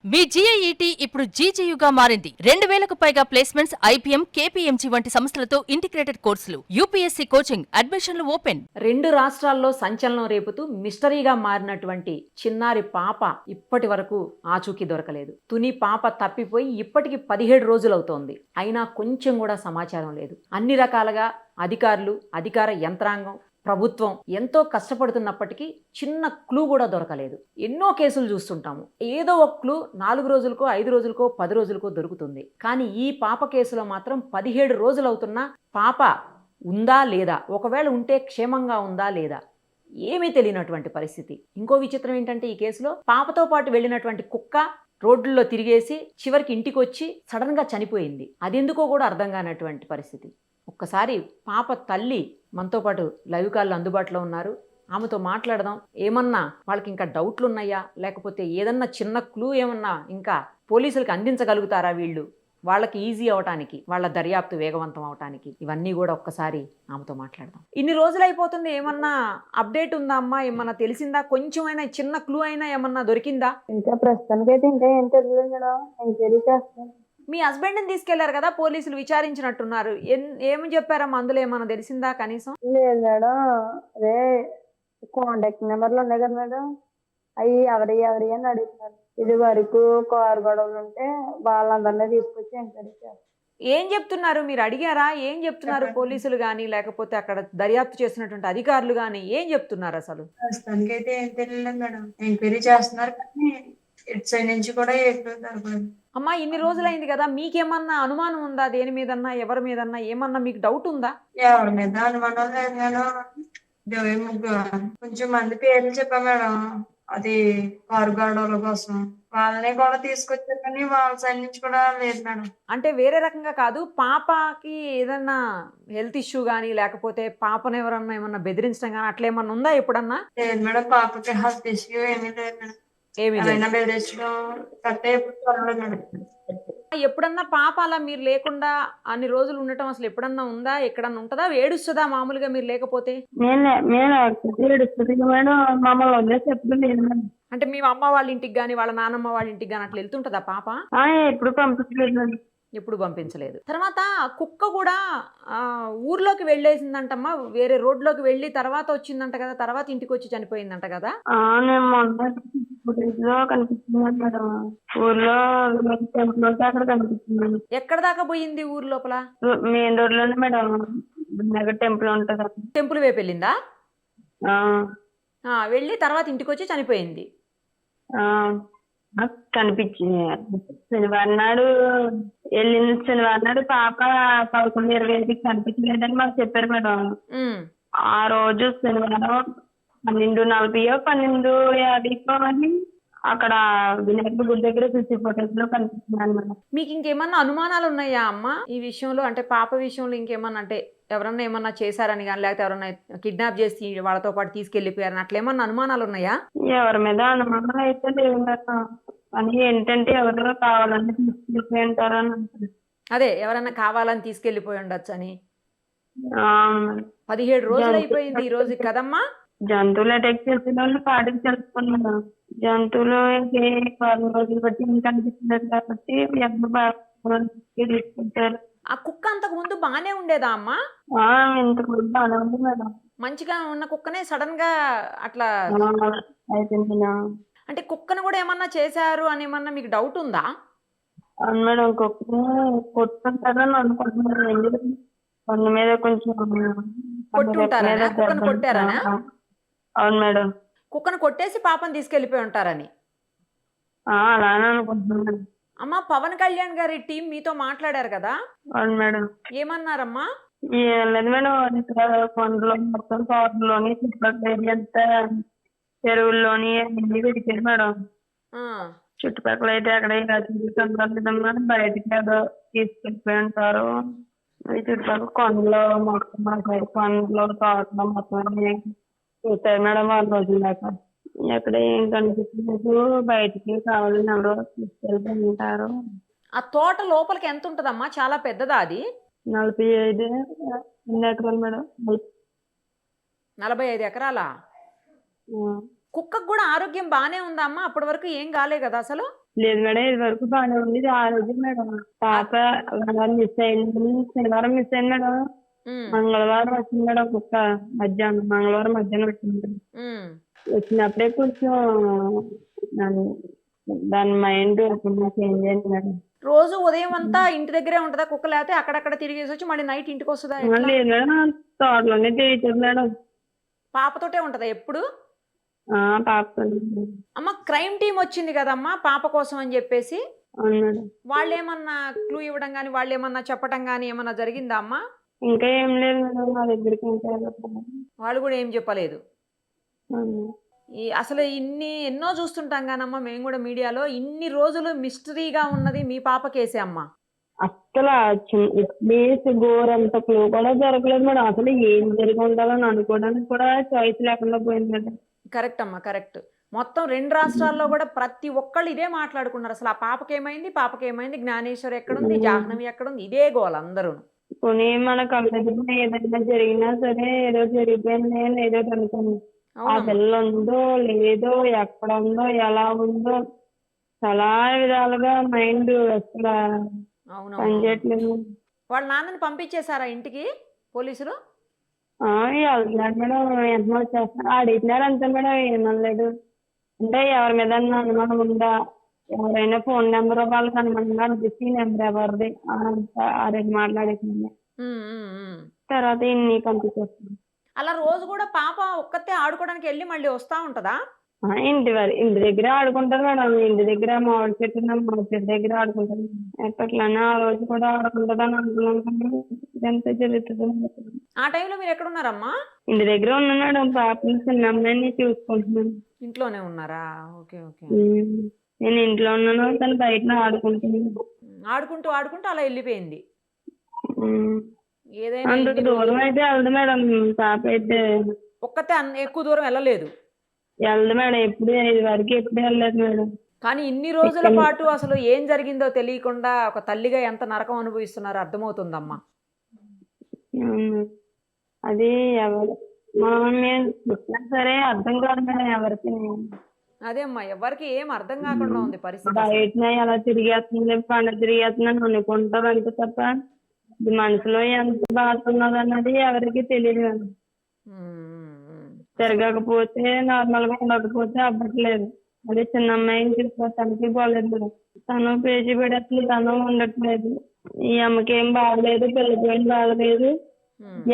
మీ జీఐఈటీ ఇప్పుడు జీజీయూగా మారింది. 2000కు పైగా ప్లేస్మెంట్స్, ఐపీఎం, కేపీఎంజీ వంటి సంస్థలతో ఇంటిగ్రేటెడ్ కోర్సులు, యూపీఎస్సీ కోచింగ్, అడ్మిషన్లు ఓపెన్. 2 రాష్ట్రాల్లో సంచలనం రేపుతూ మిస్టరీగా మారినటువంటి చిన్నారి పాప ఇప్పటి వరకు ఆచూకీ దొరకలేదు. తుని పాప తప్పిపోయి ఇప్పటికి 17 రోజులవుతోంది. అయినా కొంచెం కూడా సమాచారం లేదు. అన్ని రకాలుగా అధికారులు, అధికార యంత్రాంగం, ప్రభుత్వం ఎంతో కష్టపడుతున్నప్పటికీ చిన్న క్లూ కూడా దొరకలేదు. ఎన్నో కేసులు చూస్తుంటాము. ఏదో ఒక క్లూ 4 రోజులకో, 5 రోజులకో, 10 రోజులకో దొరుకుతుంది. కానీ ఈ పాప కేసులో మాత్రం 17 రోజులవుతున్నా పాప ఉందా లేదా, ఒకవేళ ఉంటే క్షేమంగా ఉందా లేదా, ఏమీ తెలియనటువంటి పరిస్థితి. ఇంకో విచిత్రం ఏంటంటే ఈ కేసులో పాపతో పాటు వెళ్ళినటువంటి కుక్క రోడ్లలో తిరిగేసి చివరికి ఇంటికి వచ్చి సడన్ గా చనిపోయింది. అదెందుకో కూడా అర్థం కానటువంటి పరిస్థితి. ఒక్కసారి పాప తల్లి మనతో పాటు లైవ్ కాల్లో అందుబాటులో ఉన్నారు. ఆమెతో మాట్లాడదాం. ఏమన్నా వాళ్ళకి ఇంకా డౌట్లు ఉన్నాయా, లేకపోతే ఏదన్నా చిన్న క్లూ ఏమన్నా ఇంకా పోలీసులకు అందించగలుగుతారా వీళ్ళు, వాళ్ళకి ఈజీ అవటానికి, వాళ్ళ దర్యాప్తు వేగవంతం అవటానికి, ఇవన్నీ కూడా ఒక్కసారి ఆమెతో మాట్లాడదాం. ఇన్ని రోజులు అయిపోతుంది, ఏమన్నా అప్డేట్ ఉందా అమ్మా? ఏమన్నా తెలిసిందా? కొంచెమైనా చిన్న క్లూ అయినా ఏమన్నా దొరికిందా? ఇంకా ప్రస్తుతానికి అయితే ఇంకా ఏం తెలియదు మేడం. ఎంక్వైరీ చేస్తాను. మీ హస్బెండ్ని తీసుకెళ్లారు కదా, పోలీసులు విచారించినట్టున్నారు. ఏమి చెప్పారమ్మా? అందులో ఏమన్నా తెలిసిందా కనీసం? లేదు మేడం, అదే కాంటాక్ట్ నెంబర్లు ఉన్నాయి కదా మేడం, అవి ఎవరి అని అడుగుతున్నారు. ఇది వరకు కారు గొడవలు ఉంటే వాళ్ళందరినీ తీసుకొచ్చి ఎంక్వైరీ చేస్తారు. ఏం చెప్తున్నారు? మీరు అడిగారా? ఏం చెప్తున్నారు పోలీసులు కానీ, లేకపోతే అక్కడ దర్యాప్తు చేసినటువంటి అధికారులు కానీ ఏం చెప్తున్నారు అసలు? ప్రస్తుతానికి అయితే ఏం తెలియలేదు మేడం. ఎంక్వైరీ చేస్తున్నారు కానీ ఇటు సైడ్ నుంచి కూడా అమ్మా, ఇన్ని రోజులైంది కదా, మీకేమన్నా అనుమానం ఉందా? దేని మీదన్నా, ఎవరి మీదన్నా ఏమన్నా మీకు డౌట్ ఉందా? ఎవరి మీద అనుమానం లేదు మేడం. కొంచెం మంది పేర్లు చెప్పా మేడం, అది కారు గొడవల కోసం. వాళ్ళని కూడా తీసుకొచ్చారు కానీ వాళ్ళ సైడ్ నుంచి కూడా లేదు మేడం. అంటే వేరే రకంగా కాదు, పాపకి ఏదన్నా హెల్త్ ఇష్యూ కానీ, లేకపోతే పాపను ఎవరన్నా ఏమన్నా బెదిరించడం కానీ అట్లా ఏమన్నా ఉందా ఎప్పుడన్నా? లేదు మేడం, పాపకి హెల్త్ ఇష్యూ ఏమీ లేదు మేడం. ఏమీ ఏమైనా బెదిరించడం కట్టే ఎప్పుడు త్వరలో మేడం. ఎప్పుడన్నా పాప అలా మీరు లేకుండా అన్ని రోజులు ఉండటం అసలు ఎప్పుడన్నా ఉందా? ఎక్కడన్నా ఉంటుందా? ఏడుస్తుందా మామూలుగా మీరు లేకపోతే? మేము ఏడుస్తుంది మేడం, మమ్మల్ని వదిలేసి ఎప్పుడు లేదు మేడం. అంటే మీ అమ్మ వాళ్ళ ఇంటికి కానీ, వాళ్ళ నానమ్మ వాళ్ళ ఇంటికి కానీ అట్లా వెళ్తుంటుందా పాప? ఎప్పుడు పంపించలేదు మేడం. ఎప్పుడు పంపించలేదు. తర్వాత కుక్క కూడా ఊర్లోకి వెళ్ళేసిందంటమ్మా, వేరే రోడ్లోకి వెళ్ళి తర్వాత వచ్చిందంట కదా, తర్వాత ఇంటికి వచ్చి చనిపోయిందంట కదా? నేను మొన్న ఫుటేజ్ లో కనిపిస్తుంది మేడం, ఊర్లో టెంపుల్ ఉంటే అక్కడ కనిపిస్తుంది. ఎక్కడ దాకా పోయింది ఊరు లోపల? మెయిన్ రోడ్ లోనే మేడం, నగర్ టెంపుల్ ఉంటుంది. టెంపుల్ వైపు వెళ్ళిందా? వెళ్ళి తర్వాత ఇంటికి వచ్చి చనిపోయింది. కనిపించింది. శనివారం నాడు వెళ్ళిన శనివారం నాడు పాప 11:25కి కనిపించలేదని మాకు చెప్పారు మేడం. ఆ రోజు శనివారం 12:40 12:50 అని అక్కడ వినాయకుడి గుడి దగ్గర చూసి ఫోటోస్ లో కనిపిస్తున్నాను మేడం. మీకు ఇంకేమన్నా అనుమానాలు ఉన్నాయా అమ్మ ఈ విషయంలో? అంటే పాప విషయంలో ఇంకేమన్నా, అంటే ఎవరన్నా ఏమన్నా చేశారని కానీ, లేకపోతే ఎవరన్నా కిడ్నాప్ చేసి వాళ్ళతో పాటు తీసుకెళ్లిపోయారని అట్లా ఏమన్నా అనుమానాలు ఉన్నాయా? ఎవరి మీద అనుమానాలు అయితే లేవు మేడం. అని ఏంటంటే ఎవరో కావాలని తీసుకెళ్ళిపోయి ఉంటారు అని అంటారు. అదే, ఎవరన్నా కావాలని తీసుకెళ్లిపోయి ఉండొచ్చు అని. 17 రోజులు అయిపోయింది ఈ రోజు కదమ్మా. జంతువులు అటాక్ చేసిన వాళ్ళు పాటికి తెలుసుకున్నాను. జంతువులు 4 రోజులు బట్టి ఇంకా అనిపిస్తున్నారు కాబట్టి తీసుకుంటారు. ఆ కుక్క అంతకు ముందు బానే ఉండేదా అమ్మా? ఇంతకు ముందు బాగానే ఉంది మేడం. మంచిగా ఉన్న కుక్కనే సడన్ గా అట్లా అయిపోయింది. అంటే కుక్కను కూడా ఏమన్నా చేశారు అని ఏమన్నా మీకు డౌట్ ఉందా? అవును మేడం, కుక్కని కొట్టుకుంటారని అనుకుంటున్నాను. కొండ మీద కొంచెం కొట్టుంటారా? కుక్కను కొట్టారనా? అవును మేడం. కుక్కను కొట్టేసి పాపను తీసుకెళ్లిపోయి ఉంటారని అలానే అనుకుంటున్నాను. అమ్మా, పవన్ కళ్యాణ్ గారి టీం మీతో మాట్లాడారు కదా? అవును మేడం. ఏమన్నారమ్మా? ఏం లేదు మేడం, ఇక్కడ కొండలో మొత్తం తోటలోని చుట్టుపక్కల ఏరియా అంతా చెరువుల్లోని అన్ని వెతికారు మేడం. చుట్టుపక్కల అయితే అక్కడ బయటికి ఏదో తీసుకెళ్ళిపోయి ఉంటారు. చుట్టుపక్కల కొండలో మొత్తం మా సైడ్ కొండలో తోటలో మొత్తం చూసారు మేడం 6 రోజుల దాకా. ఎక్కడ ఏం కనిపించలేదు. బయటికి కావాలని ఎవరో తీసుకెళ్తూ ఉంటారు. ఆ తోట లోపలికి ఎంత ఉంటదమ్మా? చాలా పెద్దదా అది? 45 ఎకరాలు మేడం. 45 ఎకరాలా? కుక్కకు కూడా ఆరోగ్యం బానే ఉందా అమ్మా? అప్పటి వరకు ఏం కాలే కదా అసలు? లేదు మేడం, ఇది వరకు బాగానే ఉంది. ఆ రోజు మేడం పాప మిస్ అయింది, శనివారం మిస్ అయింది మేడం. ఉమ్, మంగళవారం వచ్చింది మేడం కుక్క. మంగళవారం మధ్యాహ్నం వచ్చింది మేడం. ఉమ్. వచ్చినప్పుడే కొంచెం దాని దాని మైండ్ చేంజ్ అయింది మేడం. రోజు ఉదయం అంతా ఇంటి దగ్గరే ఉంటుందా కుక్క, లేకపోతే అక్కడక్కడ తిరిగేసి వచ్చి మళ్ళీ నైట్ ఇంటికి వస్తుందా? ఎట్లా? లేదు మేడం, తోటలోనే తిరుగుతుంది మేడం. పాపతోటే ఉంటుందా ఎప్పుడు? పాప. అమ్మ, క్రైమ్ టీం వచ్చింది కదమ్మా పాప కోసం అని చెప్పేసి, అవును మేడం. వాళ్ళు ఏమన్నా క్లూ ఇవ్వడం కానీ వాళ్ళు ఏమన్నా చెప్పడం కానీ ఏమన్నా జరిగిందా అమ్మా? ఇంకా ఏం లేదు మేడం, మా దగ్గరికి ఇంకా వాళ్ళు కూడా ఏం చెప్పలేదు. అవును. అసలు ఎన్నో చూస్తుంటాం కానమ్మా మేము కూడా మీడియాలో, ఇన్ని రోజులు మిస్టరీగా ఉన్నది మీ పాప కేసే అమ్మా. అస్సలు గోరంత క్లూ కూడా జరగలేదు మేడం. అసలు ఏం జరిగి ఉండాలని అనుకోవడానికి కూడా చాయిస్ లేకుండా పోయింది మేడం. కరెక్ట్ అమ్మా, కరెక్ట్. మొత్తం 2 రాష్ట్రాల్లో కూడా ప్రతి ఒక్కళ్ళు ఇదే మాట్లాడుకున్నారు. అసలు ఆ పాపకేమైంది, జ్ఞానేశ్వరి ఎక్కడుంది, జాహ్నవి ఎక్కడుంది, ఇదే గోల అందరూ. పోనీ మన కళ్ళ దగ్గర ఏదైనా జరిగినా సరే ఏదో జరిగిపోయింది అని ఏదో అనుకోండి. ఆ పిల్ల ఉందో లేదో, ఎక్కడ ఉందో, ఎలా ఉందో, చాలా విధాలుగా మైండ్ అసలు పనిచేయట్లేదు. వాళ్ళ నాన్నని పంపించేశారా ఇంటికి పోలీసులు? వెళ్తున్నారు మేడం, వెంటనే వచ్చేస్తున్నారు. అడిగినారు అంతే మేడం, ఏమనలేదు. అంటే ఎవరి మీద అనుమానం ఉందా, ఎవరైనా ఫోన్ నెంబర్ వాళ్ళకి అనుమానంగా అనిపిస్తే ఈ నెంబర్ ఎవరిది ఆ రెండు మాట్లాడేసింది. తర్వాత ఇన్ని పంపించేస్తాను. అలా రోజు కూడా పాప ఒక్కతే ఆడుకోవడానికి వెళ్ళి మళ్ళీ వస్తా ఉంటదా? ఇంటి దగ్గర ఆడుకుంటారు మేడం. ఇంటి దగ్గర మామిడి చెట్టు దగ్గర ఆడుకుంటారు. ఎప్పట్లనే ఆ రోజు కూడా ఆడుకుంటుందని అనుకున్నాను కానీ ఇదంతా జరుగుతుంది. ఆ టైంలో మీరు ఎక్కడున్నారమ్మా? ఇంటి దగ్గర ఉన్నా మేడం. పాపని చిన్న అమ్మాయిని చూసుకుంటున్నాను. ఇంట్లోనే ఉన్నారా? Okay okay. నేను ఇంట్లో ఉన్నాను, తను బయట ఆడుకుంటున్నాను. ఆడుకుంటూ అలా వెళ్ళిపోయింది. ఏదైనా అంత దూరం అయితే వెళ్ళదు మేడం. పాప అయితే ఒక్కతే ఎక్కువ దూరం వెళ్ళలేదు. వెళ్ళదు మేడం, ఎప్పుడు 5 వరకు ఎప్పుడు వెళ్ళలేదు మేడం. కానీ ఇన్ని రోజుల పాటు అసలు ఏం జరిగిందో తెలియకుండా ఒక తల్లిగా ఎంత నరకం అనుభవిస్తున్నారో అర్థమవుతుందమ్మా. అది ఎవరు మనం సరే అర్థం కాదు మేడం ఎవరికి. అదే అమ్మా, ఎవరికి ఏం అర్థం కాకుండా ఉంది పరిస్థితి. బయట ఎలా తిరిగేస్తుంది, పండుగ తిరిగేస్తుందని అనుకుంటారు అంతే తప్ప ఇది మనసులో ఎంత బాధ ఉన్నది అన్నది ఎవరికి తెలియదు మేడం. తిరగకపోతే నార్మల్ గా ఉండకపోతే అవ్వట్లేదు. అదే చిన్న అమ్మాయిని చూసుకోవటానికి బాగలేదు మేడం. తను పేజీ పెడట్లేదు, తను ఉండట్లేదు. ఈ అమ్మకి ఏం బాగలేదు, పిల్లకి ఏం బాగలేదు.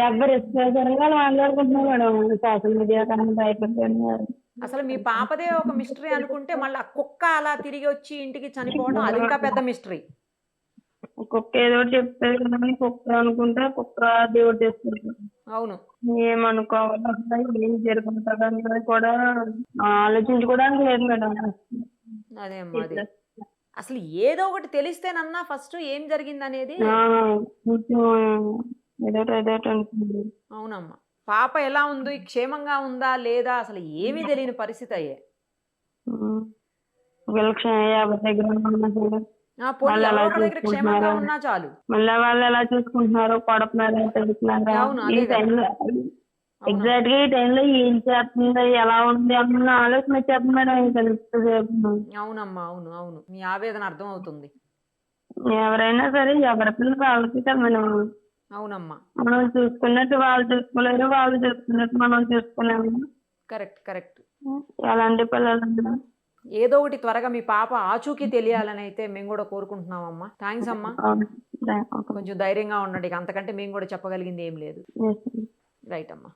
ఎవరు ఇష్టంగా మాట్లాడుకుంటున్నారు మేడం సోషల్ మీడియా కానీ భయపడిపోయినారు. అసలు మీ పాపదే ఒక మిస్టరీ అనుకుంటే మళ్ళీ ఆ కుక్క అలా తిరిగి వచ్చి ఇంటికి చనిపోవడం అది ఇంకా పెద్ద మిస్టరీ. కుక్క ఏదో చెప్తారు కానీ కుక్క అనుకుంటే కుక్క దేవుడు చేస్తుంది. అవును, ఏమనుకోవాలి, ఏం జరుగుతుంది అనేది కూడా ఆలోచించుకోవడానికి లేదు మేడం. అదే అమ్మా, అదే అసలు ఏదో ఒకటి తెలిస్తేనన్నా ఫస్ట్ ఏం జరిగింది అనేది. అవునమ్మా, పాప ఎలా ఉంది, క్షేమంగా ఉందా లేదా అసలు ఏమీ తెలియని పరిస్థితి అయ్యే. దగ్గర క్షేమంగా ఉన్నా చాలు. మళ్ళీ వాళ్ళు ఎలా చూసుకుంటున్నారు, కొడుతున్నారు, ఎగ్జాక్ట్ గా ఈ టైంలో ఏం చేస్తుంది, ఎలా ఉంది అన్న ఆలోచన వచ్చేస్తుంది మేడం. అవునమ్మా, అవును అవును, మీ ఆవేదన అర్థం అవుతుంది. ఎవరైనా సరే ఎవరి పిల్లలు వాళ్ళకి కదా మేడం. అవునమ్మా, మనం చూసుకున్నట్టు వాళ్ళు చూసుకోలేరు, వాళ్ళు చూసుకున్నట్టు మనం చూసుకోలేము. Correct correct. ఎలాంటి పిల్లలు ఏదో ఒకటి త్వరగా మీ పాప ఆచూకీ తెలియాలని అయితే మేము కూడా కోరుకుంటున్నామమ్మా. థ్యాంక్స్ అమ్మా, కొంచెం ధైర్యంగా ఉండండి. అంతకంటే మేము కూడా చెప్పగలిగింది ఏం లేదు. రైట్ అమ్మా.